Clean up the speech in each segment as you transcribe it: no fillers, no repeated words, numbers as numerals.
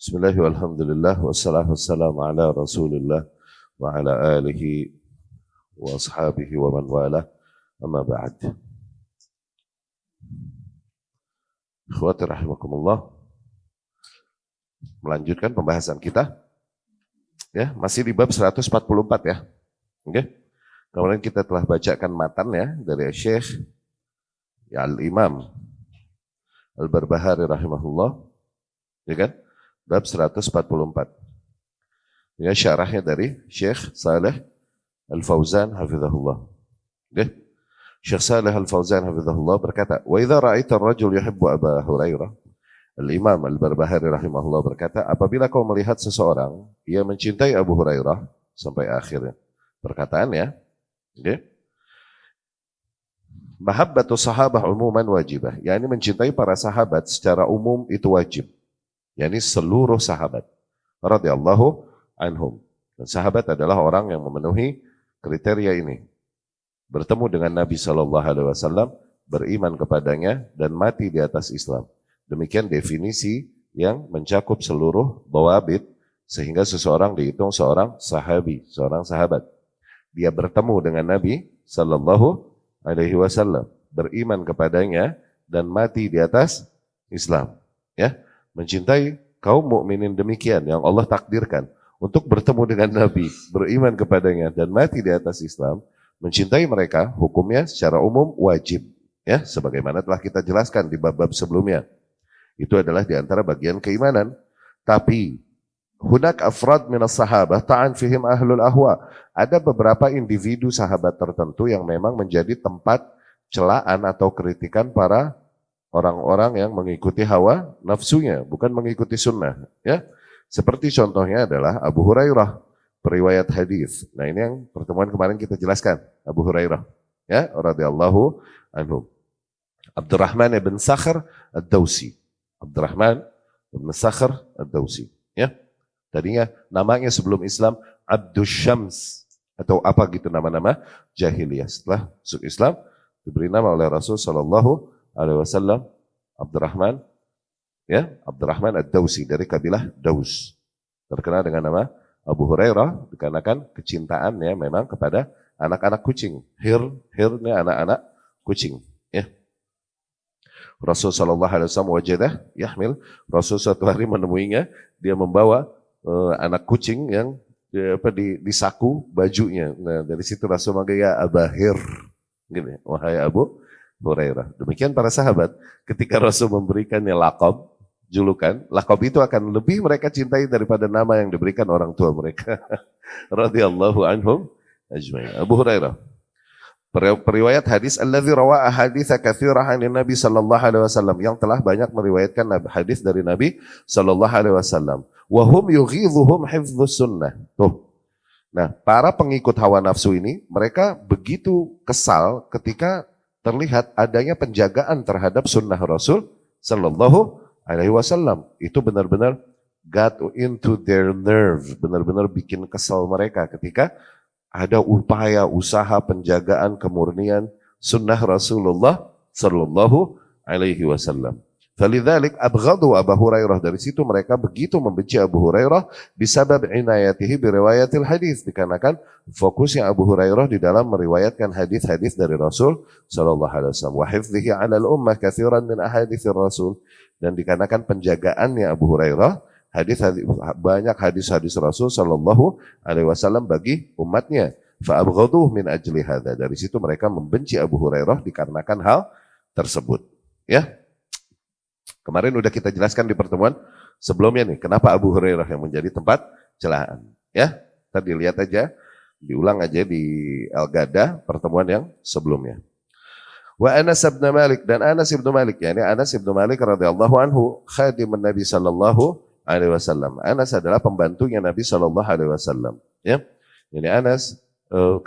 Bismillah walhamdulillah wassalatu wassalamu ala rasulillah wa ala alihi wa ashabihi wa man wala amma ba'd. Ikhwati rahimakumullah, melanjutkan pembahasan kita ya, masih di bab 144 ya. Oke. Kemarin kita telah bacakan matan ya dari Syekh ya, Al-Imam Al-Barbahari rahimahullah, ya kan? Bab 144. Ya, syarahnya dari Syekh Saleh Al-Fauzan hafizahullah. Okay. Syekh Saleh Al-Fauzan hafizahullah berkata, "Wa idza ra'aita ar-rajul yuhibbu Aba Hurairah." Al-Imam Al-Barbahari rahimahullah berkata, apabila kau melihat seseorang ia mencintai Abu Hurairah sampai akhirnya. Perkataannya, okay. Mahabbatu sahabah umuman wajibah, yakni mencintai para sahabat secara umum itu wajib. yakni seluruh sahabat radhiyallahu anhum. Dan sahabat adalah orang yang memenuhi kriteria ini. Bertemu dengan Nabi SAW, beriman kepadanya, dan mati di atas Islam. Demikian definisi yang mencakup seluruh dawabit, sehingga seseorang dihitung seorang sahabi, seorang sahabat. Dia bertemu dengan Nabi SAW, beriman kepadanya, dan mati di atas Islam. Ya. Mencintai kaum mukminin demikian yang Allah takdirkan untuk bertemu dengan Nabi, beriman kepadanya dan mati di atas Islam. Mencintai mereka hukumnya secara umum wajib, ya, sebagaimana telah kita jelaskan di bab-bab sebelumnya. Itu adalah di antara bagian keimanan. Tapi hunak afrad minas sahabah ta'an fihim ahlul ahwa. Ada beberapa individu sahabat tertentu yang memang menjadi tempat celaan atau kritikan para orang-orang yang mengikuti hawa nafsunya, bukan mengikuti sunnah. Ya, seperti contohnya adalah Abu Hurairah, periwayat hadis. Nah, ini yang pertemuan kemarin kita jelaskan, Abu Hurairah, ya, radhiyallahu anhu. Abdurrahman bin Sakhr ad-Dawsi, Abdurrahman bin Sakhr ad-Dawsi. Ya, tadinya namanya sebelum Islam Abdus Syams atau apa gitu nama-nama jahiliyah. Setelah masuk Islam diberi nama oleh Rasul Sallallahu Alaihi Wasallam Abdurrahman, ya, Abdurrahman ad-Dawsi dari kabilah Daus, terkenal dengan nama Abu Hurairah dikarenakan kecintaannya memang kepada anak-anak kucing. Hirnya anak-anak kucing. Ya. Rasul Sallallahu Alaihi Wasallam wajadah yahmil. Rasul suatu hari menemuinya, dia membawa anak kucing yang di saku bajunya. Nah, dari situ Rasul manggil ya Abahir, gini, wahai Abu Hurairah. Demikian para sahabat, ketika Rasul memberikannya laqab, julukan, laqab itu akan lebih mereka cintai daripada nama yang diberikan orang tua mereka. Radhiyallahu anhum ajma'in. Abu Hurairah, periwayat hadis alladzi rawa ahadits katsirah 'anil Nabi sallallahu alaihi wasallam, yang telah banyak meriwayatkan hadis dari Nabi sallallahu alaihi wasallam. Wa hum yughidhuhum hifdzus sunnah. Tuh. Nah, para pengikut hawa nafsu ini, mereka begitu kesal ketika terlihat adanya penjagaan terhadap sunnah Rasul Sallallahu Alaihi Wasallam. Itu benar-benar got into their nerve, benar-benar bikin kesal mereka ketika ada upaya, usaha penjagaan kemurnian sunnah Rasulullah Sallallahu Alaihi Wasallam. Falidzalik abghadu Abu Hurairah, dari situ mereka begitu membenci Abu Hurairah bisabab inayatihi biriwayatil hadis, dikarenakan fokusnya Abu Hurairah di dalam meriwayatkan hadis-hadis dari Rasul sallallahu alaihi wasallam, wa hifdhihi 'ala al-ummah katsiran min ahaditsir Rasul, dan dikarenakan penjagaannya Abu Hurairah banyak hadis-hadis Rasul sallallahu alaihi wasallam bagi umatnya. Fa abghaduhu min ajli hadza, dari situ mereka membenci Abu Hurairah dikarenakan hal tersebut. Ya. Kemarin udah kita jelaskan di pertemuan sebelumnya nih, kenapa Abu Hurairah yang menjadi tempat celaan. Ya, tadi lihat aja, diulang aja di Al-Gada pertemuan yang sebelumnya. Wa Anas bin Malik, dan Anas bin Malik, yakni Anas bin Malik radhiyallahu anhu, khadimun Nabi sallallahu alaihi wasallam. Anas adalah pembantunya Nabi sallallahu alaihi wasallam. Ya, ini Anas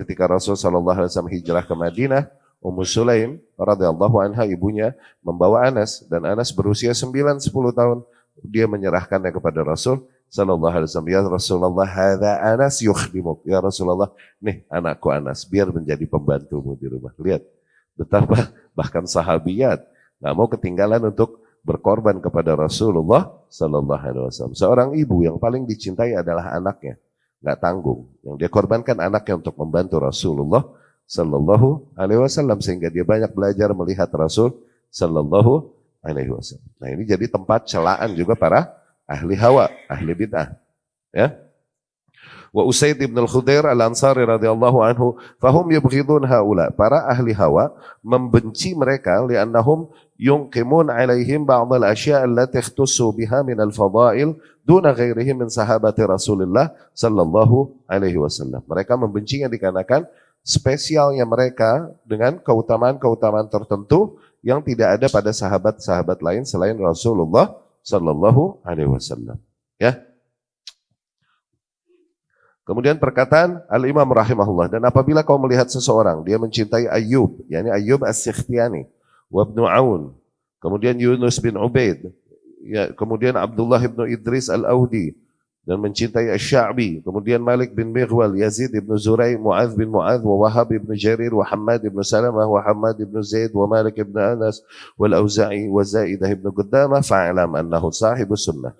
ketika Rasul sallallahu alaihi wasallam hijrah ke Madinah, Ummu Sulaim radhiyallahu anha ibunya membawa Anas, dan Anas berusia 9-10 tahun. Dia menyerahkannya kepada Rasul sallallahu alaihi wasallam. Ya Rasulullah, hadza Anas yukhdimuk. Ya Rasulullah, nih anakku Anas, biar menjadi pembantumu di rumah. Lihat betapa bahkan sahabiyat enggak mau ketinggalan untuk berkorban kepada Rasulullah Sallallahu Alaihi Wasallam. Seorang ibu yang paling dicintai adalah anaknya, nggak tanggung. Yang dia korbankan anaknya untuk membantu Rasulullah Sallallahu Alaihi Wasallam sehingga dia banyak belajar melihat Rasul Sallallahu Alaihi Wasallam. Nah ini jadi tempat celaan juga para ahli hawa, ahli bid'ah. Ya. Wa Usaid ibn al-Khudair al-Ansari radhiyallahu anhu, fahum yubghidun haula. Para ahli hawa membenci mereka li'annahum yunqimun alaihim ba'd al-asya' allati ikhtussu biha min al-fadail duna ghairihim min sahabati Rasulullah sallallahu alaihi wasallam. Mereka membencinya dikarenakan spesialnya mereka dengan keutamaan-keutamaan tertentu yang tidak ada pada sahabat-sahabat lain selain Rasulullah sallallahu alaihi wasallam. Ya. Kemudian perkataan Al-Imam rahimahullah, dan apabila kau melihat seseorang, dia mencintai Ayyub, yakni Ayyub As-Sikhtiyani, wa Ibnu Aun, kemudian Yunus bin Ubaid, ya, kemudian Abdullah bin Idris Al-Audi, dan mencintai Asy-Sya'bi, kemudian Malik bin Mighwal, Yazid bin Zurai, Mu'adz bin Mu'adz, wa Wahab bin Jarir, wa Hammad bin Salamah, wa Hammad bin Zaid, wa Malik bin Anas, wal Auza'i, wa Zaidah bin Qudamah, fa'alam annahu sahibus sunnah.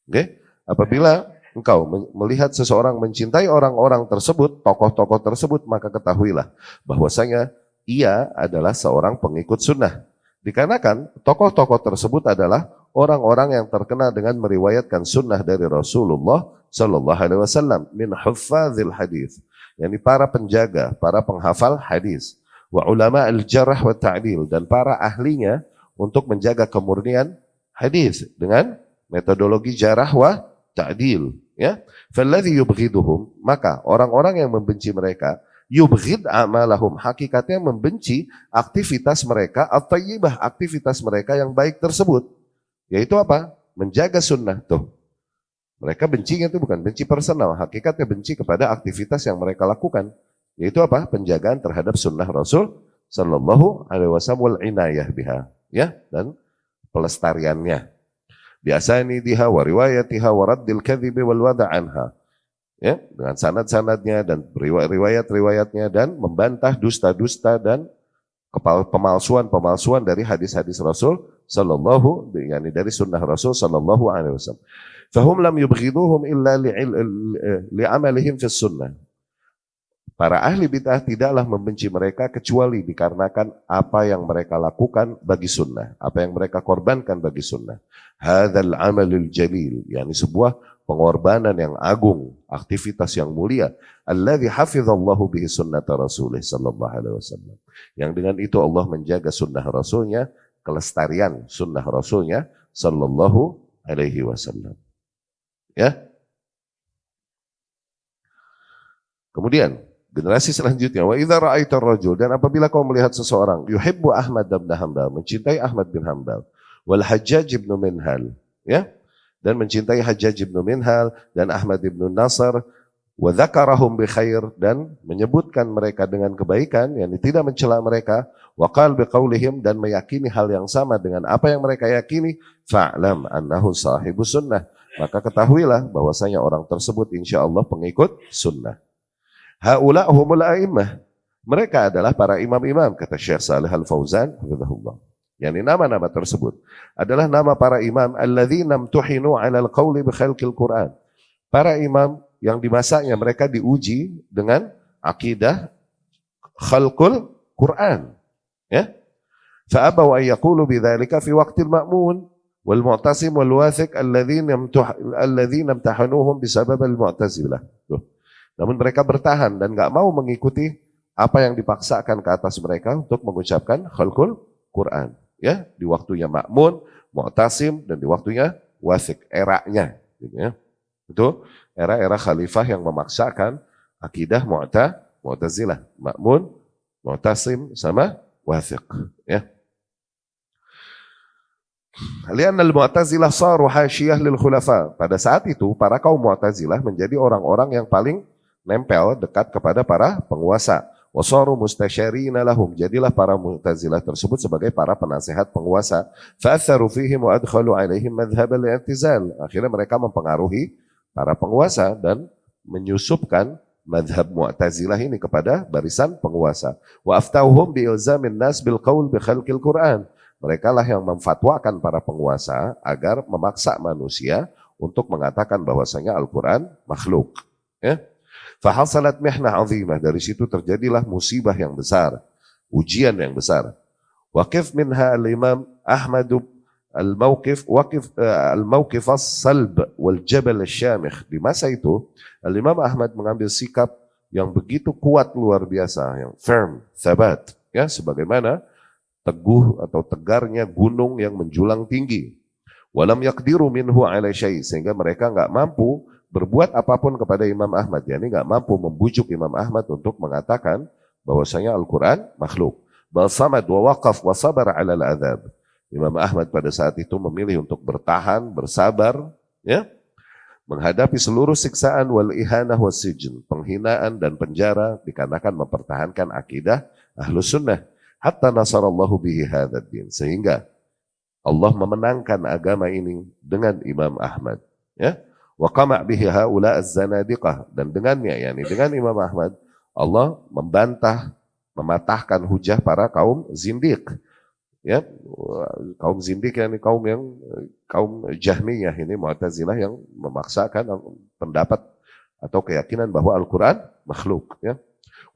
Okay? Apabila engkau melihat seseorang mencintai orang-orang tersebut, tokoh-tokoh tersebut, maka ketahuilah bahwasanya ia adalah seorang pengikut sunnah. Dikarenakan tokoh-tokoh tersebut adalah orang-orang yang terkenal dengan meriwayatkan sunnah dari Rasulullah Sallallahu Alaihi Wasallam min huffazil hadis, yakni para penjaga, para penghafal hadis, wa ulama al-jarh wa ta'dil, dan para ahlinya untuk menjaga kemurnian hadis dengan metodologi jarah wa ta'dil. Ya, falladhi yubghiduhum, maka orang-orang yang membenci mereka, yubghid amalahum, hakikatnya membenci aktivitas mereka, at-thayyibah, aktivitas mereka yang baik tersebut. Yaitu apa? Menjaga sunnah. Tuh. Mereka bencinya itu bukan benci personal, hakikatnya benci kepada aktivitas yang mereka lakukan. Yaitu apa? Penjagaan terhadap sunnah Rasul sallallahu alaihi wasallam wal inayah biha, ya, dan pelestariannya. Biasanidiha wa riwayatiha wa raddil kadhibi wal wada' anha. Ya, dengan sanad-sanadnya dan riwayat-riwayatnya dan membantah dusta-dusta dan pemalsuan-pemalsuan dari hadis-hadis Rasul sallallahu, yakni dari sunnah Rasul sallallahu alaihi wasallam. Fahum lam yubghiduhum illa li'amalihim fis sunnah. Para ahli bid'ah tidaklah membenci mereka kecuali dikarenakan apa yang mereka lakukan bagi sunnah, apa yang mereka korbankan bagi sunnah. Hadzal amalul jalil, yakni sebuah pengorbanan yang agung, aktivitas yang mulia. Alladzi hafizallahu bihi sunnata Rasulih sallallahu alaihi wasallam. Yang dengan itu Allah menjaga sunnah Rasulnya, kelestarian sunnah Rasulnya sallallahu alaihi wasallam. Ya. Kemudian generasi selanjutnya, wa idza ra'aita ar-rajul, dan apabila kau melihat seseorang, yuhibbu Ahmad bin Hanbal, mencintai Ahmad bin Hanbal, wal Hajjaj bin Minhal, ya, dan mencintai Hajjaj bin Minhal dan Ahmad bin Nasr, wa dzakarahum bi khair, dan menyebutkan mereka dengan kebaikan, yakni tidak mencela mereka, wa qal bi qaulihim, dan meyakini hal yang sama dengan apa yang mereka yakini, fa'lam annahu sahibus sunnah, maka ketahuilah bahwasanya orang tersebut insyaallah pengikut sunnah. Haula humul a'immah, mereka adalah para imam-imam, kata Syekh Shalih Al-Fauzan hafizahullah. Yani nama-nama tersebut adalah nama para imam alladzina imtuhinu 'ala al-qauli bi khalqil Qur'an. Para imam yang di masanya mereka diuji dengan akidah khalqul Qur'an, ya. Fa abaw ay yaqulu bidzalika fi waqtil ma'mun wal mu'tasim wal wathiq alladzina imtahanuhum bisabab al-mu'tazilah. Namun mereka bertahan dan nggak mau mengikuti apa yang dipaksakan ke atas mereka untuk mengucapkan khalqul Quran. Ya, di waktunya Ma'mun, Mu'tasim, dan di waktunya Wathiq, eranya. Gitu ya. Itu era-era khalifah yang memaksakan akidah Mu'tazilah. Ma'mun, Mu'tasim, sama Wathiq. Ya. Lian al-Mu'tazilah saru hasyiyah lil khulafa. Pada saat itu, para kaum Mu'tazilah menjadi orang-orang yang paling nempel dekat kepada para penguasa. Wasaru mustasyarina lahum, jadilah para Mu'tazilah tersebut sebagai para penasehat penguasa. Fa'atharu fihim wa adkhalu alaihim madhhab al-i'tizal. Akhirnya mereka mempengaruhi para penguasa dan menyusupkan madhab Mu'tazilah ini kepada barisan penguasa. Wa aftauhum bi ilzamin nas bil qaul bi khalqil Qur'an. Mereka lah yang memfatwakan para penguasa agar memaksa manusia untuk mengatakan bahwasanya Al-Quran makhluk. Ya. Fahasalat mihnah azimah, dari situ terjadilah musibah yang besar, ujian yang besar. Waqif minha al-Imam Ahmad al-mawqif as-salb wal jabal asy-syamikh. Di masa itu Al-Imam Ahmad mengambil sikap yang begitu kuat luar biasa, yang firm, sabat, ya, sebagaimana teguh atau tegarnya gunung yang menjulang tinggi. Walam yaqdiru minhu ala syai', sehingga mereka enggak mampu berbuat apapun kepada Imam Ahmad, yakni enggak mampu membujuk Imam Ahmad untuk mengatakan bahwasanya Al-Quran makhluk. Bal samad wa waqaf wa sabar ala al-adzab. Imam Ahmad pada saat itu memilih untuk bertahan, bersabar, ya, menghadapi seluruh siksaan wal ihanah was sijn, penghinaan dan penjara, dikarenakan mempertahankan akidah Ahlus Sunnah. Hatta nasarallahu bihi hadzal din, sehingga Allah memenangkan agama ini dengan Imam Ahmad, ya. Wa qama' bihi haula az-zanadiqah, dan dengannya, yakni dengan Imam Ahmad, Allah membantah, mematahkan hujah para kaum zindiq. Ya, kaum zindik, yakni kaum Jahmiyah ini, Mu'tazilah, yang memaksakan pendapat atau keyakinan bahwa Al-Quran makhluk, ya.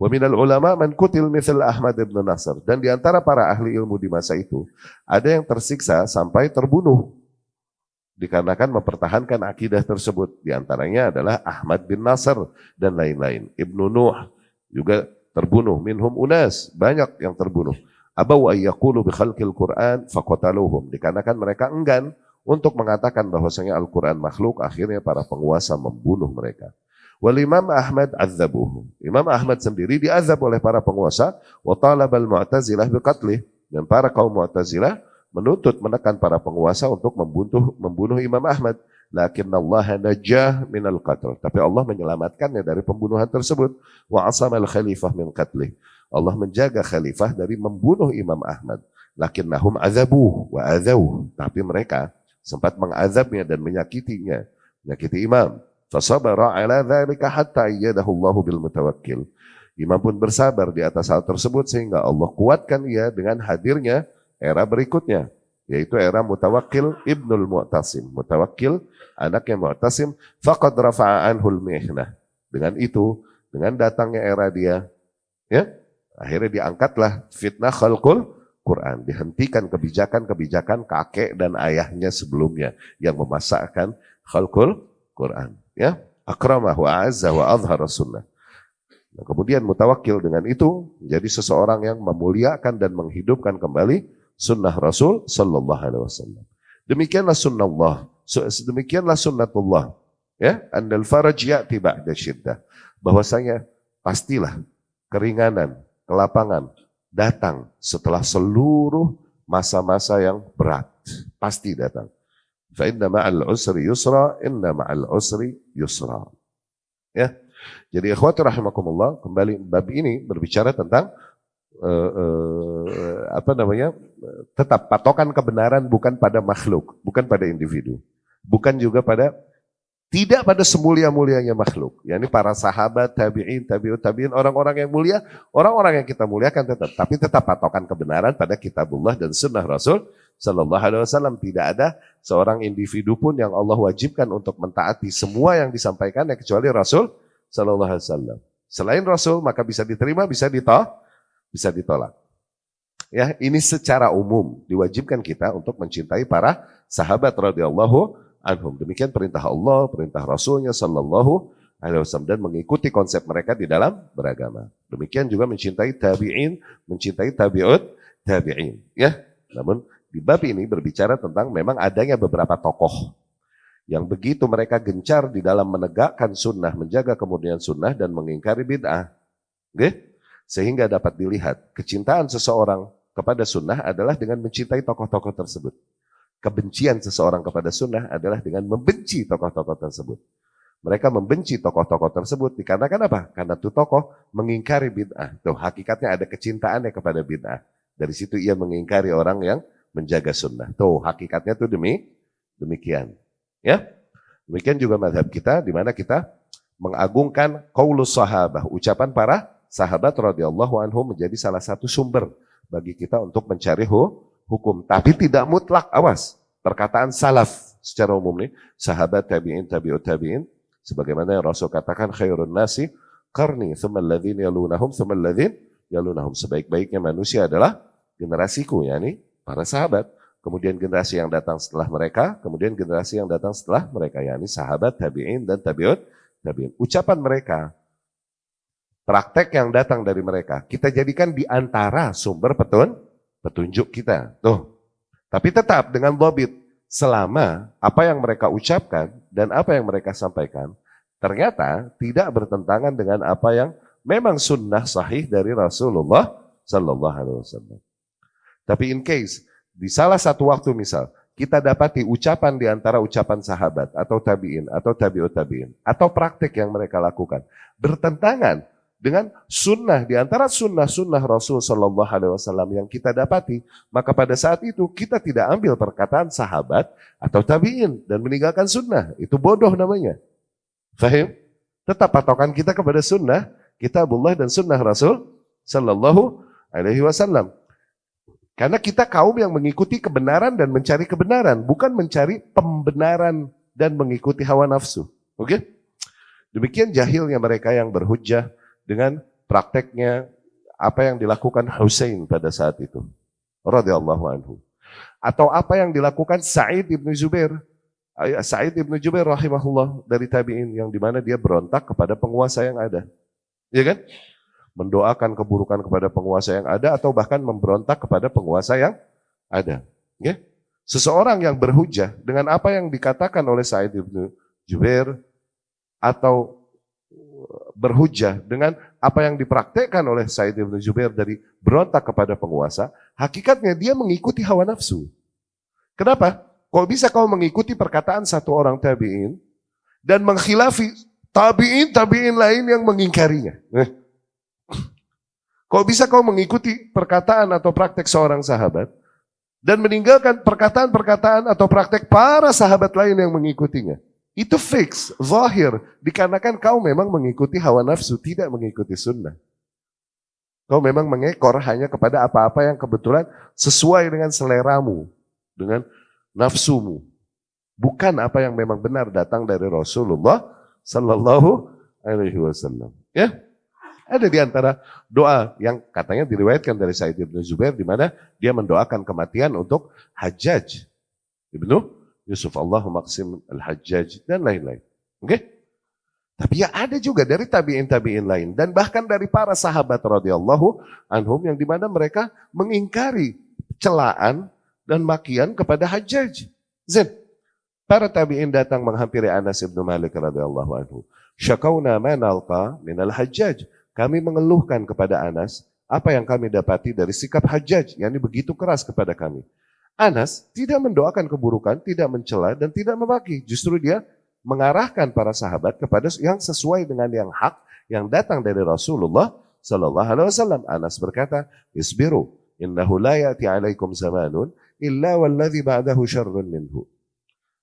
Wa minal ulama man kutil mithal Ahmad ibn Nasr, dan di antara para ahli ilmu di masa itu ada yang tersiksa sampai terbunuh dikarenakan mempertahankan akidah tersebut. Di antaranya adalah Ahmad bin Nasr dan lain-lain. Ibnu Nuh juga terbunuh, minhum unas, banyak yang terbunuh. Abau ayyaqulu bi khalqil Qur'an faqataluhum, dikarenakan mereka enggan untuk mengatakan bahwasanya Al-Quran makhluk, akhirnya para penguasa membunuh mereka. Wal Imam Ahmad azabuhu, Imam Ahmad sendiri diazab oleh para penguasa. Wa talabal Mu'tazilah biqatlih, dan para kaum Mu'tazilah menuntut, menekan para penguasa untuk membunuh Imam Ahmad. Lakinnallaha najah minal qatl, tapi Allah menyelamatkannya dari pembunuhan tersebut. Wa asamal khalifah min qatlih, Allah menjaga khalifah dari membunuh Imam Ahmad. Lakinnahum azabuh wa azauh, tapi mereka sempat mengazabnya dan menyakiti imam. Fasabara ala dzalika hatta ayyadahu Allah bil mutawakkil. Imam pun bersabar di atas hal tersebut sehingga Allah kuatkan ia dengan hadirnya era berikutnya, yaitu era Mutawakkil ibnul Mu'tasim. Mutawakkil anaknya Mu'tasim, faqad rafa'a anhul mihnah. Dengan itu, dengan datangnya era dia, ya, akhirnya diangkatlah fitnah khalqul Quran, dihentikan kebijakan-kebijakan kakek dan ayahnya sebelumnya yang memasakkan khalqul Quran, ya. Akramah wa a'azza wa azhara sunnah. Nah, kemudian Mutawakkil dengan itu menjadi seseorang yang memuliakan dan menghidupkan kembali sunnah Rasul sallallahu alaihi wasallam. Demikianlah sunnatullah, demikianlah sunnatullah, ya, annal faraj ya'ti ba'da syiddah, bahwasanya pastilah keringanan, kelapangan datang setelah seluruh masa-masa yang berat, pasti datang. Fa inna ma'al usri yusra, inna ma'al usri yusra. Ya. Jadi ikhwati rahimakumullah, kembali bab ini berbicara tentang tetap patokan kebenaran bukan pada makhluk, bukan pada individu, bukan juga tidak pada semulia-mulianya makhluk. Yani para sahabat, tabi'in, tabi'ut tabi'in, orang-orang yang mulia, orang-orang yang kita muliakan tapi tetap patokan kebenaran pada kitabullah dan sunnah Rasul sallallahu alaihi wasallam. Tidak ada seorang individu pun yang Allah wajibkan untuk mentaati semua yang disampaikannya kecuali Rasul sallallahu alaihi wasallam. Selain Rasul maka bisa diterima, bisa ditolak. Ya, ini secara umum diwajibkan kita untuk mencintai para sahabat radhiyallahu anhum. Demikian perintah Allah, perintah Rasulnya sallallahu alaihi wasallam, dan mengikuti konsep mereka di dalam beragama. Demikian juga mencintai tabi'in, mencintai tabi'ut tabi'in, ya. Namun di bab ini berbicara tentang memang adanya beberapa tokoh yang begitu mereka gencar di dalam menegakkan sunnah, menjaga kemurnian sunnah dan mengingkari bid'ah. Okay? Sehingga dapat dilihat kecintaan seseorang kepada sunnah adalah dengan mencintai tokoh-tokoh tersebut. Kebencian seseorang kepada sunnah adalah dengan membenci tokoh-tokoh tersebut. Mereka membenci tokoh-tokoh tersebut dikarenakan apa? Karena itu tokoh mengingkari bid'ah. Tuh, hakikatnya ada kecintaannya kepada bid'ah. Dari situ ia mengingkari orang yang menjaga sunnah. Tuh, hakikatnya tuh demikian. Ya, demikian juga mazhab kita, di mana kita mengagungkan qaulus sahabah, ucapan para sahabat radhiyallahu anhum menjadi salah satu sumber bagi kita untuk mencari hukum. Tapi tidak mutlak, awas. Perkataan salaf secara umum nih, sahabat tabi'in, tabi'ut tabi'in, sebagaimana yang Rasul katakan, khairun nasi qarni, thumma alladhin yalunahum, thumma alladhin yalunahum. Sebaik-baiknya manusia adalah generasiku, yakni para sahabat. Kemudian generasi yang datang setelah mereka, kemudian generasi yang datang setelah mereka, yakni sahabat, tabi'in, dan tabi'ut tabi'in. Ucapan mereka, praktek yang datang dari mereka, kita jadikan di antara sumber petunjuk kita. Tuh. Tapi tetap dengan dhabit, selama apa yang mereka ucapkan dan apa yang mereka sampaikan ternyata tidak bertentangan dengan apa yang memang sunnah sahih dari Rasulullah Sallallahu Alaihi Wasallam. Tapi in case di salah satu waktu misal kita dapati ucapan di antara ucapan sahabat atau tabi'in atau tabi'ut tabi'in atau praktek yang mereka lakukan bertentangan dengan sunnah di antara sunnah-sunnah Rasul Sallallahu Alaihi Wasallam yang kita dapati, maka pada saat itu kita tidak ambil perkataan sahabat atau tabi'in dan meninggalkan sunnah. Itu bodoh namanya. Fahim? Tetap patokan kita kepada sunnah, kitabullah dan sunnah Rasul Sallallahu Alaihi Wasallam. Karena kita kaum yang mengikuti kebenaran dan mencari kebenaran, bukan mencari pembenaran dan mengikuti hawa nafsu. Oke? Demikian jahilnya mereka yang berhujjah dengan prakteknya apa yang dilakukan Husain pada saat itu, radhiyallahu anhu, atau apa yang dilakukan Sa'id ibnu Jubair, rahimahullah dari tabi'in yang dimana dia berontak kepada penguasa yang ada, ya kan? Mendoakan keburukan kepada penguasa yang ada atau bahkan memberontak kepada penguasa yang ada. Ya? Seseorang yang berhujjah dengan apa yang dikatakan oleh Sa'id ibnu Jubair atau berhujjah dengan apa yang dipraktekkan oleh Sa'id ibn Jubair dari berontak kepada penguasa, hakikatnya dia mengikuti hawa nafsu. Kenapa? Kok bisa kau mengikuti perkataan satu orang tabi'in dan mengkhilafi tabi'in lain yang mengingkarinya? Kok bisa kau mengikuti perkataan atau praktek seorang sahabat dan meninggalkan perkataan-perkataan atau praktek para sahabat lain yang mengikutinya? Itu fix, zahir, dikarenakan kau memang mengikuti hawa nafsu, tidak mengikuti sunnah. Kau memang mengekor hanya kepada apa-apa yang kebetulan sesuai dengan seleramu, dengan nafsumu. Bukan apa yang memang benar datang dari Rasulullah Sallallahu Alaihi Wasallam. Ya, ada di antara doa yang katanya diriwayatkan dari Sa'id ibn Jubair, di mana dia mendoakan kematian untuk Hajjaj ibnu Yusuf, Allahumma qsim al-Hajjaj, dan lain-lain. Oke? Tapi ya ada juga dari tabi'in lain, dan bahkan dari para sahabat radhiyallahu anhum yang dimana mereka mengingkari celaan dan makian kepada Hajjaj. Para tabi'in datang menghampiri Anas ibn Malik radhiyallahu anhu. Syakauna ma nalqa minal Hajjaj. Kami mengeluhkan kepada Anas apa yang kami dapati dari sikap Hajjaj, yakni begitu keras kepada kami. Anas tidak mendoakan keburukan, tidak mencela dan tidak memaki. Justru dia mengarahkan para sahabat kepada yang sesuai dengan yang hak yang datang dari Rasulullah Sallallahu Alaihi Wasallam. Anas berkata, "Isbiru, innahu la ya'ti 'alaikum zamanun illa walladhi ba'dahu syarrun minhu."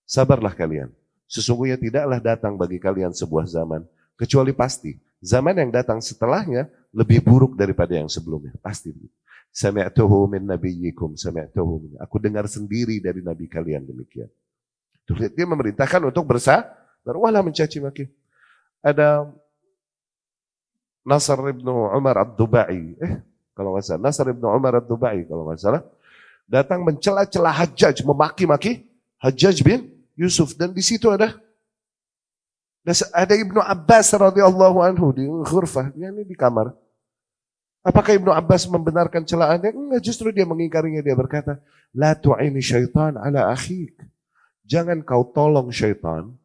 Sabarlah kalian. Sesungguhnya tidaklah datang bagi kalian sebuah zaman kecuali pasti zaman yang datang setelahnya lebih buruk daripada yang sebelumnya. Pasti. Sami'tuhu min nabiyyikum, sami'tuhu min. Aku dengar sendiri dari nabi kalian demikian. Dia memerintahkan untuk bersabar, wala mencaci maki. Ada Nasr ibnu Umar ad-Dubai, kalau nggak salah, Nasr ibnu Umar ad-Dubai kalau nggak salah, datang mencela-cela Hajjaj, memaki-maki Hajjaj bin Yusuf, dan di situ ada Ibnu Abbas radhiyallahu anhu di ghurfah, ini di kamar. Apakah Ibnu Abbas membenarkan celaannya? Enggak, justru dia mengingkarinya. Dia berkata, la tu'ini syaitan ala akhik. Jangan kau tolong syaitan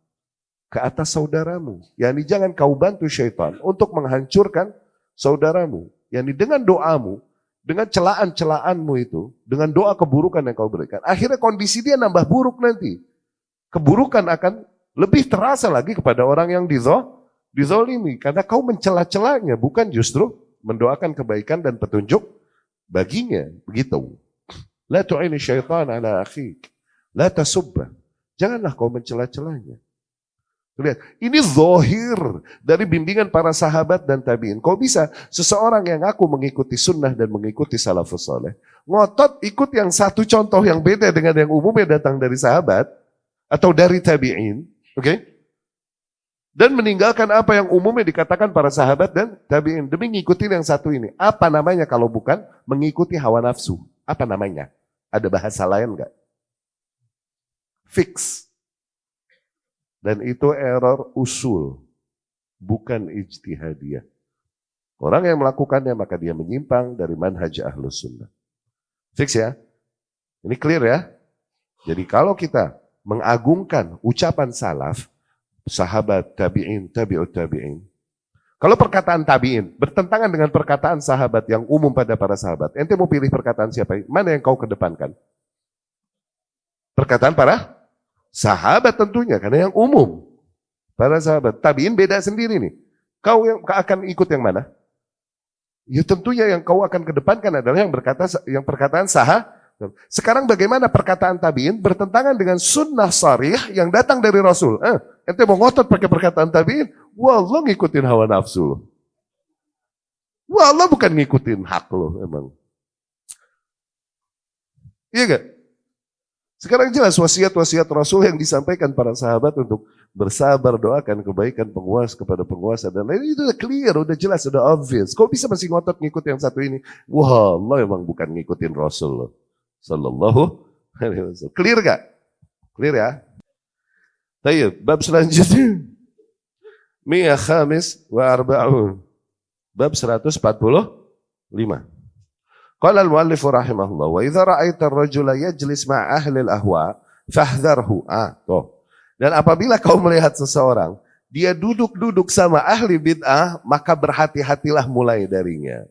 ke atas saudaramu. Yani jangan kau bantu syaitan untuk menghancurkan saudaramu. Yani dengan doamu, dengan celaan-celaanmu itu, dengan doa keburukan yang kau berikan, akhirnya kondisi dia nambah buruk nanti. Keburukan akan lebih terasa lagi kepada orang yang dizolimi. Karena kau mencela-celanya, bukan justru mendoakan kebaikan dan petunjuk baginya. Begitu. La tu'ini syaitan ala akhik. La tasubba. Janganlah kau mencela-celanya. Lihat, ini zahir dari bimbingan para sahabat dan tabi'in. Kok bisa seseorang yang ngaku mengikuti sunnah dan mengikuti salafus saleh, ngotot ikut yang satu contoh yang beda dengan yang umumnya datang dari sahabat atau dari tabi'in, oke? Dan meninggalkan apa yang umumnya dikatakan para sahabat dan tabi'in demi ngikutin yang satu ini. Apa namanya kalau bukan mengikuti hawa nafsu? Apa namanya? Ada bahasa lain enggak? Fix. Dan itu error usul, bukan ijtihadiyah. Orang yang melakukannya maka dia menyimpang dari manhaj ahlus sunnah. Fix ya? Ini clear ya? Jadi kalau kita mengagungkan ucapan salaf, sahabat, tabi'in, tabi'ut tabi'in. Kalau perkataan tabi'in bertentangan dengan perkataan sahabat yang umum pada para sahabat, ente mau pilih perkataan siapa? Mana yang kau kedepankan? Perkataan para sahabat tentunya, karena yang umum. Para sahabat. Tabi'in beda sendiri nih. Kau yang akan ikut yang mana? Ya tentunya yang kau akan kedepankan adalah yang perkataan sahabat. Sekarang bagaimana perkataan tabi'in bertentangan dengan sunnah sharih yang datang dari Rasul? Ente mau ngotot pakai perkataan tabi'in? Wah, lo ngikutin hawa nafsu lo. Wah, lo bukan ngikutin hak lo emang. Iya gak? Sekarang jelas wasiat-wasiat Rasul yang disampaikan para sahabat untuk bersabar, doakan kebaikan penguasa kepada penguasa dan lain itu udah clear, udah jelas, udah obvious. Kok bisa masih ngotot ngikut yang satu ini? Wah, Allah emang bukan ngikutin Rasul Sallallahu alaihi wasallam. Clear gak? Clear ya? Tayyib, bab selanjutnya. Mi'ah khamis wa arba'un. Bab 145. Qala al-muallif rahimahullah wa idza ra'aita ar-rajula yajlis ma'a ahli al-ahwa fahdharhu. Dan apabila kau melihat seseorang dia duduk-duduk sama ahli bid'ah, maka berhati-hatilah mulai darinya.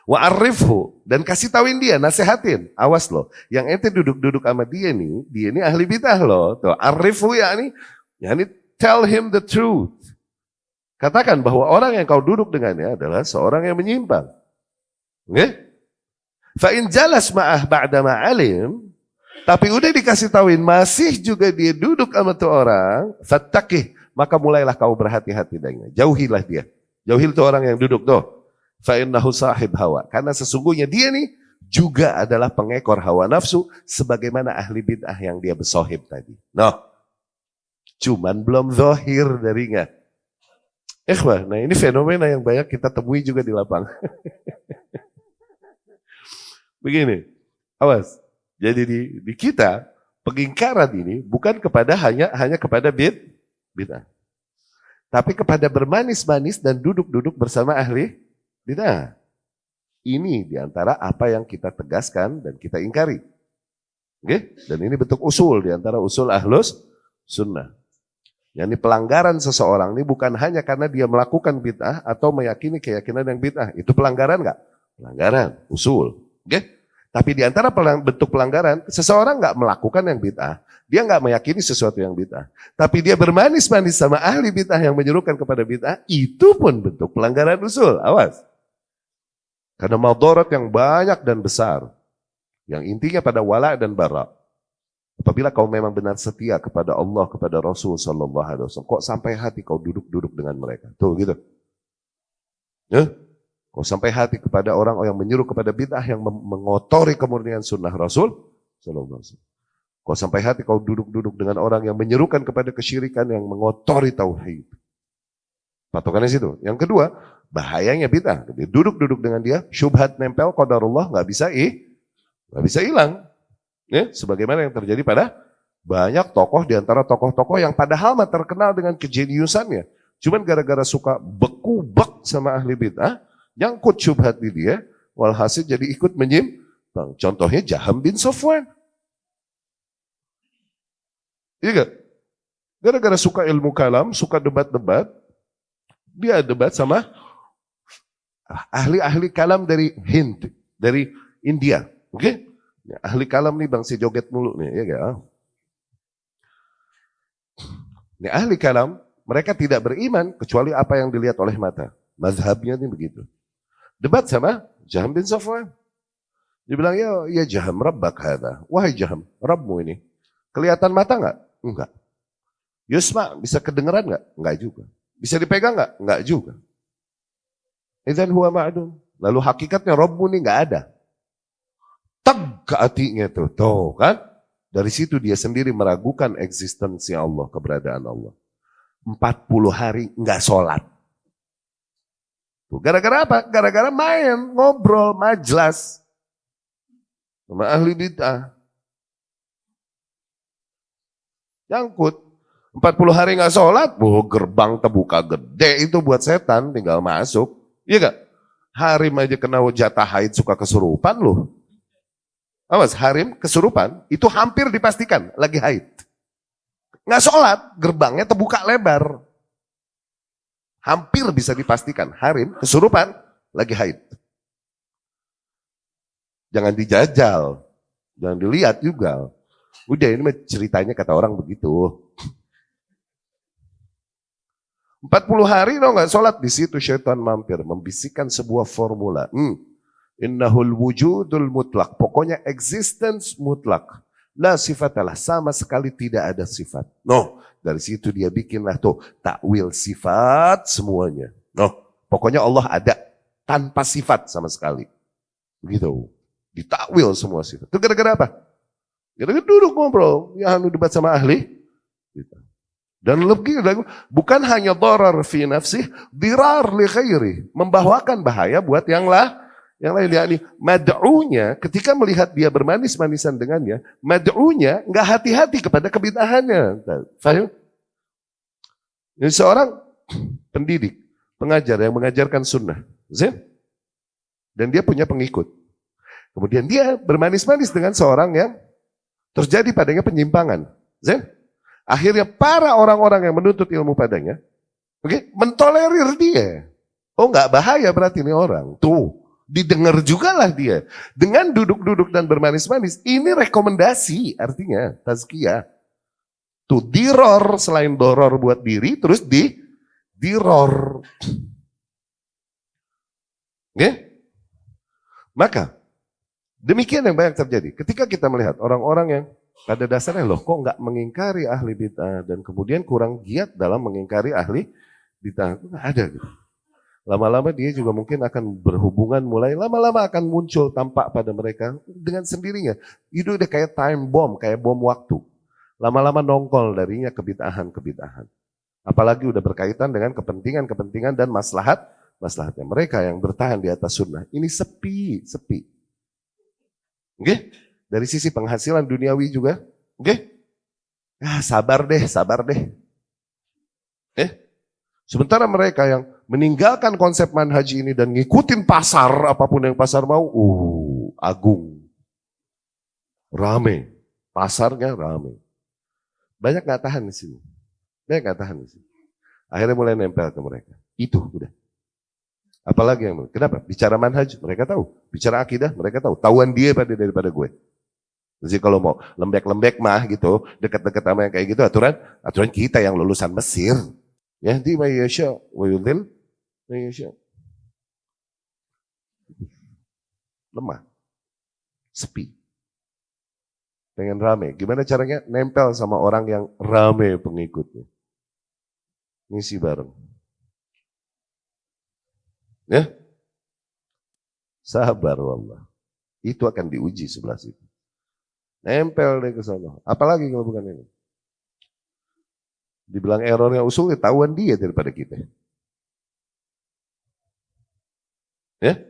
Wa arifhu, dan kasih tauin dia, nasihatin. Awas loh, yang ente duduk-duduk sama dia ini ahli bid'ah loh. Tuh, arifhu yakni tell him the truth. Katakan bahwa orang yang kau duduk dengannya adalah seorang yang menyimpang. Oke? Fa'in jalas ma'ah ba'da ma'alim, tapi udah dikasih tauin masih juga dia duduk sama tuh orang, fattaqih, maka mulailah kau berhati-hati dengannya. Jauhilah dia. Jauhil tuh orang yang duduk tuh. Fa'innahu sahib hawa. Karena sesungguhnya dia nih juga adalah pengekor hawa nafsu sebagaimana ahli bid'ah yang dia bersohib tadi. Cuman belum zahir darinya. Ikhwah, nah ini fenomena yang banyak kita temui juga di lapangan. Begini, awas. Jadi di kita pengingkaran ini bukan kepada hanya kepada bid'ah, tapi kepada bermanis-manis dan duduk-duduk bersama ahli bid'ah. Ini diantara apa yang kita tegaskan dan kita ingkari. Oke? Dan ini bentuk usul diantara usul ahlus sunnah. Yang pelanggaran seseorang ini bukan hanya karena dia melakukan bid'ah atau meyakini keyakinan yang bid'ah. Itu pelanggaran enggak? Pelanggaran, usul. Oke? Tapi di antara bentuk pelanggaran, seseorang nggak melakukan yang bid'ah, dia nggak meyakini sesuatu yang bid'ah, tapi dia bermanis-manis sama ahli bid'ah yang menyerukan kepada bid'ah, itu pun bentuk pelanggaran usul. Awas. Karena madarat yang banyak dan besar, yang intinya pada wala dan bara. Apabila kau memang benar setia kepada Allah, kepada Rasul Sallallahu Alaihi Wasallam, kok sampai hati kau duduk-duduk dengan mereka? Tuh gitu. Ya? Kau sampai hati kepada orang yang menyuruh kepada bid'ah yang mengotori kemurnian sunnah Rasul Sallallahu Alaihi Wasallam. Kau sampai hati kau duduk-duduk dengan orang yang menyerukan kepada kesyirikan yang mengotori tauhid. Patokannya situ. Yang kedua, bahayanya bid'ah. Duduk-duduk dengan dia, syubhat nempel, qadarullah nggak bisa hilang. Ya, sebagaimana yang terjadi pada banyak tokoh di antara tokoh-tokoh yang padahal terkenal dengan kejeniusannya. Cuman gara-gara suka bekubek sama ahli bid'ah, nyangkut syubhat di dia, walhasil jadi ikut menyimpang. Contohnya Jaham bin Safwan. Iya gak? Gara-gara suka ilmu kalam, suka debat-debat, dia debat sama ahli-ahli kalam dari Hind, dari India. Oke? Ahli kalam nih bang, si joget mulu nih, ya gak? Ini ahli kalam, mereka tidak beriman kecuali apa yang dilihat oleh mata. Mazhabnya ini begitu. Debat sama Jaham bin Safwan. Dia bilang, ya Jaham, rabbak hadha. Wahai Jaham, Rabbmu ini. Kelihatan mata enggak? Enggak. Yusma, bisa kedengeran nggak? Nggak juga. Bisa dipegang nggak? Nggak juga. Idzan huwa ma'dum. Lalu hakikatnya Rabbu ini nggak ada. Teg ke hatinya tuh. Tuh kan? Dari situ dia sendiri meragukan eksistensi Allah, keberadaan Allah. 40 hari nggak sholat. Tuh, gara-gara apa? Gara-gara main, ngobrol, majlas. Sama ahli bid'ah. Nyangkut. 40 hari nggak sholat, gerbang terbuka gede itu buat setan, tinggal masuk. Iya gak? Harim aja kena jatah haid suka kesurupan loh. Awas, harim kesurupan, itu hampir dipastikan lagi haid. Nggak sholat, gerbangnya terbuka lebar. Hampir bisa dipastikan, harim kesurupan lagi haid. Jangan dijajal, jangan dilihat juga. Udah ini mah ceritanya kata orang begitu. 40 hari dong nggak sholat, di situ syaitan mampir membisikkan sebuah formula. Innahul wujudul mutlak, pokoknya existence mutlak. La sifatalah, sama sekali tidak ada sifat. No, dari situ dia bikinlah tuh takwil sifat semuanya. No, pokoknya Allah ada tanpa sifat sama sekali. Begitu, ditakwil semua sifat. Itu gara-gara apa? Gara-gara duduk ngobrol, ya debat sama ahli. Gitu. Dan lebih lagi, bukan hanya darar fi nafsih, dirar li khairi, membawakan bahaya buat yang lain. Yakni mad'unya ketika melihat dia bermanis-manisan dengannya, mad'unya nggak hati-hati kepada kebid'ahannya. Faham? Ini seorang pendidik, pengajar yang mengajarkan sunnah, dan dia punya pengikut. Kemudian dia bermanis-manis dengan seorang yang terjadi padanya penyimpangan. Akhirnya para orang-orang yang menuntut ilmu padanya, mentolerir dia. Oh nggak bahaya berarti ini orang. Tuh, didengar juga lah dia. Dengan duduk-duduk dan bermanis-manis, ini rekomendasi artinya tazkiyah. Tuh diror selain doror buat diri, terus diror. Maka demikian yang banyak terjadi. Ketika kita melihat orang-orang yang pada dasarnya loh kok nggak mengingkari ahli bid'ah dan kemudian kurang giat dalam mengingkari ahli bid'ah, itu nggak ada gitu. Lama-lama dia juga mungkin akan berhubungan mulai lama-lama akan muncul tampak pada mereka dengan sendirinya. Itu udah kayak time bomb, kayak bom waktu. Lama-lama nongkol darinya kebid'ahan-kebid'ahan. Apalagi udah berkaitan dengan kepentingan-kepentingan dan maslahatnya. Mereka yang bertahan di atas sunnah ini sepi. Oke? Dari sisi penghasilan duniawi juga, sabar deh. Sementara mereka yang meninggalkan konsep manhaj ini dan ngikutin pasar, apapun yang pasar mau, agung. Rame, pasarnya rame. Banyak nggak tahan di sini. Akhirnya mulai nempel ke mereka. Itu udah. Apalagi yang kenapa? Bicara manhaj, mereka tahu. Bicara akidah, mereka tahu. Tahuan dia daripada gue. Jadi kalau mau lembek-lembek mah gitu, dekat-dekat sama yang kayak gitu, aturan kita yang lulusan Mesir. Yahdi may yasha wa yudhil may yasha. Lemah. Sepi. Pengen rame. Gimana caranya? Nempel sama orang yang rame pengikutnya. Ngisi bareng. Ya. Sabar wallah. Itu akan diuji sebelah situ. Nempel deh ke sana. Apalagi kalau bukan ini. Dibilang errornya usul, tahuan dia daripada kita. Ya,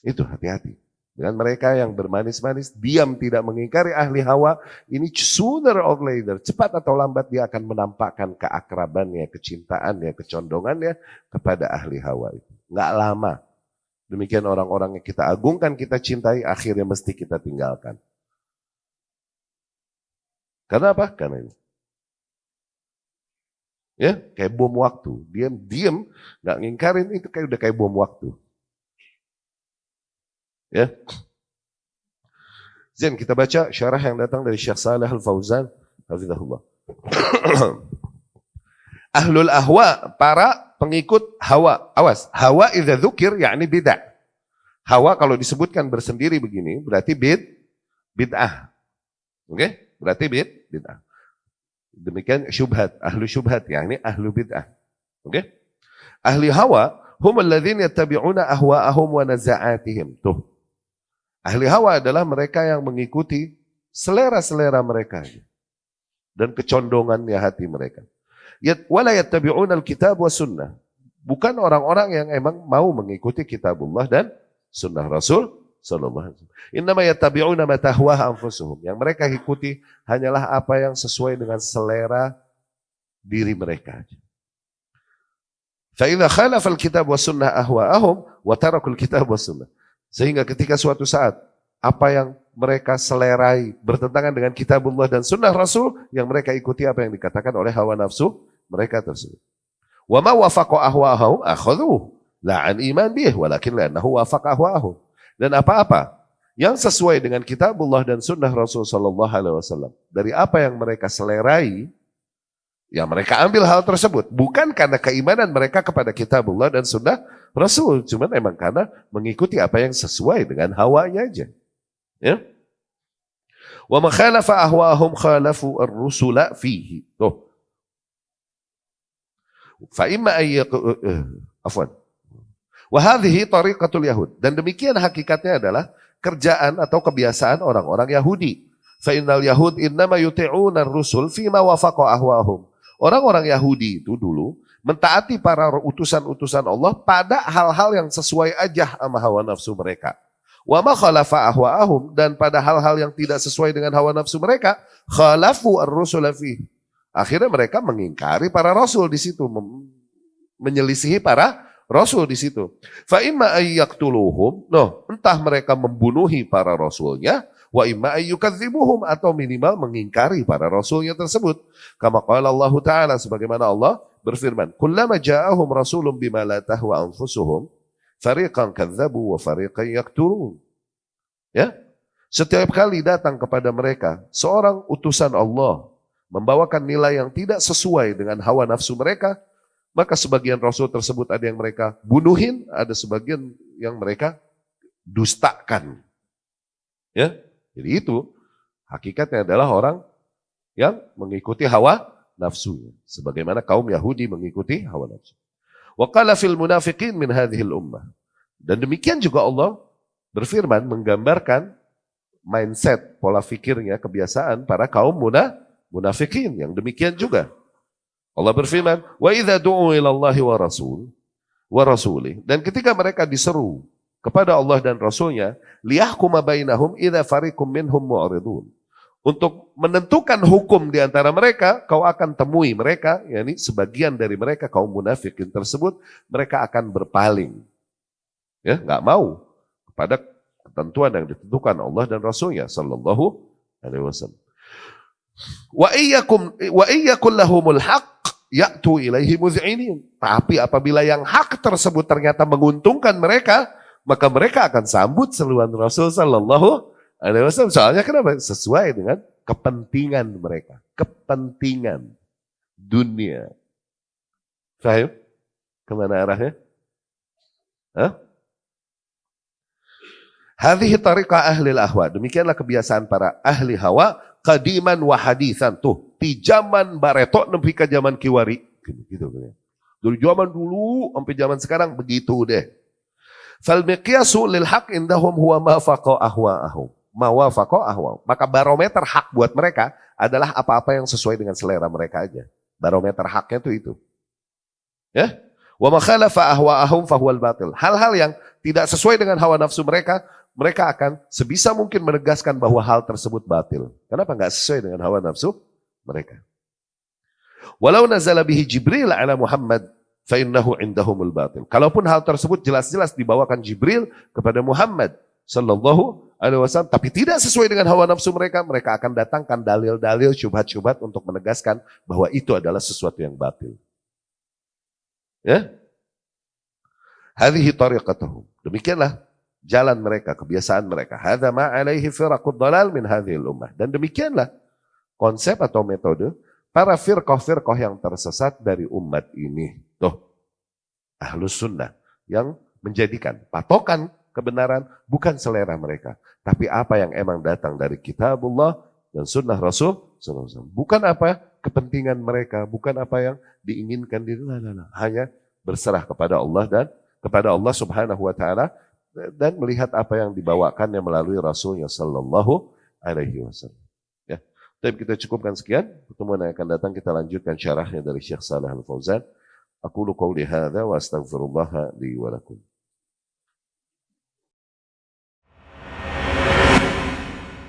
itu hati-hati. Dengan mereka yang bermanis-manis, diam tidak mengingkari ahli hawa, ini sooner or later, cepat atau lambat dia akan menampakkan keakrabannya, kecintaannya, kecondongannya kepada ahli hawa itu. Nggak lama. Demikian orang-orang yang kita agungkan, kita cintai, akhirnya mesti kita tinggalkan. Karena apa? Karena ini. Ya, kayak bom waktu. Diam, nggak ngingkarin itu kayak udah kayak bom waktu. Ya. Zain, kita baca syarah yang datang dari Syekh Saleh Al-Fauzan, hafizahullah. Ahlul ahwa, para pengikut hawa. Awas, hawa idza dzukir yakni bid'ah. Hawa kalau disebutkan bersendiri begini berarti bid'ah. Oke? Berarti bid'ah. Demikian syubhat, ahlu syubhat, yakni ahlu bid'ah. Oke? Ahli hawa, hum alladzina yattabi'una ahwa'ahum wa naza'atihim. Tuh. Ahli hawa adalah mereka yang mengikuti selera-selera mereka dan kecondongannya hati mereka. Wala yattabi'una al-kitab wa sunnah. Bukan orang-orang yang emang mau mengikuti kitabullah dan sunnah Rasul sallallahu alaihi wasallam. Innama yattabi'una ma tahwaha anfusuhum. Yang mereka ikuti hanyalah apa yang sesuai dengan selera diri mereka. Fa idza khalafa al-kitab wa sunnah ahwa'ahum wa tarakul kitab wa sunnah. Sehingga ketika suatu saat apa yang mereka selerai bertentangan dengan kitabullah dan sunnah Rasul, yang mereka ikuti apa yang dikatakan oleh hawa nafsu mereka tersebut. Wa ma wafaqa ahwa'ahum akhadhu la an iman bih walakin li'annahu wafaqa ahwa'ahum. Dan apa-apa yang sesuai dengan kitabullah dan sunnah Rasul sallallahu alaihi wasallam, dari apa yang mereka selerai, ya mereka ambil hal tersebut. Bukan karena keimanan mereka kepada kitabullah dan sunnah Rasul, cuman emang karena mengikuti apa yang sesuai dengan hawanya aja. Ya. Wa ma khalafa ahwa'ahum khalafu ar-rusula fihi. Tuh. Fa imma afwan. Wa hadhihi tariqatul yahud. Dan demikian hakikatnya adalah kerjaan atau kebiasaan orang-orang Yahudi. Fa innal yahud innama yuti'una ar-rusul fima wafaqa ahwa'ahum. Orang-orang Yahudi itu dulu mentaati para utusan-utusan Allah pada hal-hal yang sesuai aja sama hawa nafsu mereka. Wa ma khalafa ahwa'ahum, dan pada hal-hal yang tidak sesuai dengan hawa nafsu mereka, khalafu ar-rusula fihi. Akhirnya mereka mengingkari para rasul di situ, menyelisihi para rasul di situ. Fa imma ayyaqtuluhum, entah mereka membunuhi para rasulnya, wa imma ayyukadzibuhum, atau minimal mengingkari para rasulnya tersebut. Kama qala Allah Ta'ala, sebagaimana Allah berfirman, kullama ja'ahum rasulun bima la tahwa anfusuhum, fariqan kadzabu wa fariqan yaqtulun. Ya? Setiap kali datang kepada mereka seorang utusan Allah membawakan nilai yang tidak sesuai dengan hawa nafsu mereka, maka sebagian rasul tersebut ada yang mereka bunuhin, ada sebagian yang mereka dustakan. Ya, jadi itu hakikatnya adalah orang yang mengikuti hawa nafsunya, sebagaimana kaum Yahudi mengikuti hawa nafsu. Wa qala fil munafiqin min hadhil ummah. Dan demikian juga Allah berfirman menggambarkan mindset, pola fikirnya, kebiasaan para kaum munafikin yang demikian juga. Allah berfirman, wa idza du'u ila Allahi wa rasulih. Dan ketika mereka diseru kepada Allah dan Rasulnya, liyahkuma bainahum idza fariqum minhum mu'ridun. Untuk menentukan hukum di antara mereka, kau akan temui mereka, yakni sebagian dari mereka kaum munafikin tersebut, mereka akan berpaling. Ya, enggak mau kepada ketentuan yang ditentukan Allah dan Rasulnya sallallahu alaihi wasallam. Wa iyyakum lahumul haqq ya'tu ilaihi muz'inin. Tapi apabila yang hak tersebut ternyata menguntungkan mereka, maka mereka akan sambut seruan Rasul sallallahu alaihi wasallam. Soalnya kenapa? Sesuai dengan kepentingan mereka, kepentingan dunia. Fahim? Kemana arahnya? Hah? Hadhihi tariqah ahli al-ahwa. Demikianlah kebiasaan para ahli hawa qadiman wa hadithan. Tuh, di zaman baretok nempi ke zaman kiwari. Gitu. Dari zaman dulu sampai zaman sekarang begitu deh. Fal miqyasu lil haq indahum huwa ma faqa ahwa'ahum. Ma wafaqa ahwa. Maka barometer hak buat mereka adalah apa-apa yang sesuai dengan selera mereka aja. Barometer haknya itu. Ya? Wa ma khalafa ahwa'ahum fahuwal batil. Hal-hal yang tidak sesuai dengan hawa nafsu mereka, mereka akan sebisa mungkin menegaskan bahwa hal tersebut batil. Kenapa enggak sesuai dengan hawa nafsu mereka? Walau nazala bihi Jibril ala Muhammad fa innahu indahumul batil. Kalaupun hal tersebut jelas-jelas dibawakan Jibril kepada Muhammad sallallahu alaihi wasallam tapi tidak sesuai dengan hawa nafsu mereka, mereka akan datangkan dalil-dalil syubhat-syubhat untuk menegaskan bahwa itu adalah sesuatu yang batil. Ya? Hadhihi tariqatuhum. Demikianlah jalan mereka, kebiasaan mereka. Hadza ma alaihi firaqud dhalal min hadhil ummah. Dan demikianlah konsep atau metode para firqah-firqah yang tersesat dari umat ini. Tuh, ahlus sunnah yang menjadikan patokan kebenaran bukan selera mereka, tapi apa yang emang datang dari kitabullah dan sunnah Rasul SAW. Bukan apa kepentingan mereka, bukan apa yang diinginkan diri. Hanya berserah kepada Allah dan kepada Allah Subhanahu wa taala dan melihat apa yang dibawakannya melalui Rasulnya sallallahu alaihi wasallam. Ya. Tapi kita cukupkan sekian. Pertemuan yang akan datang kita lanjutkan syarahnya dari Syekh Shalih Al Fauzan. Aqulu qouli hadza wa astaghfirullah li wa lakum.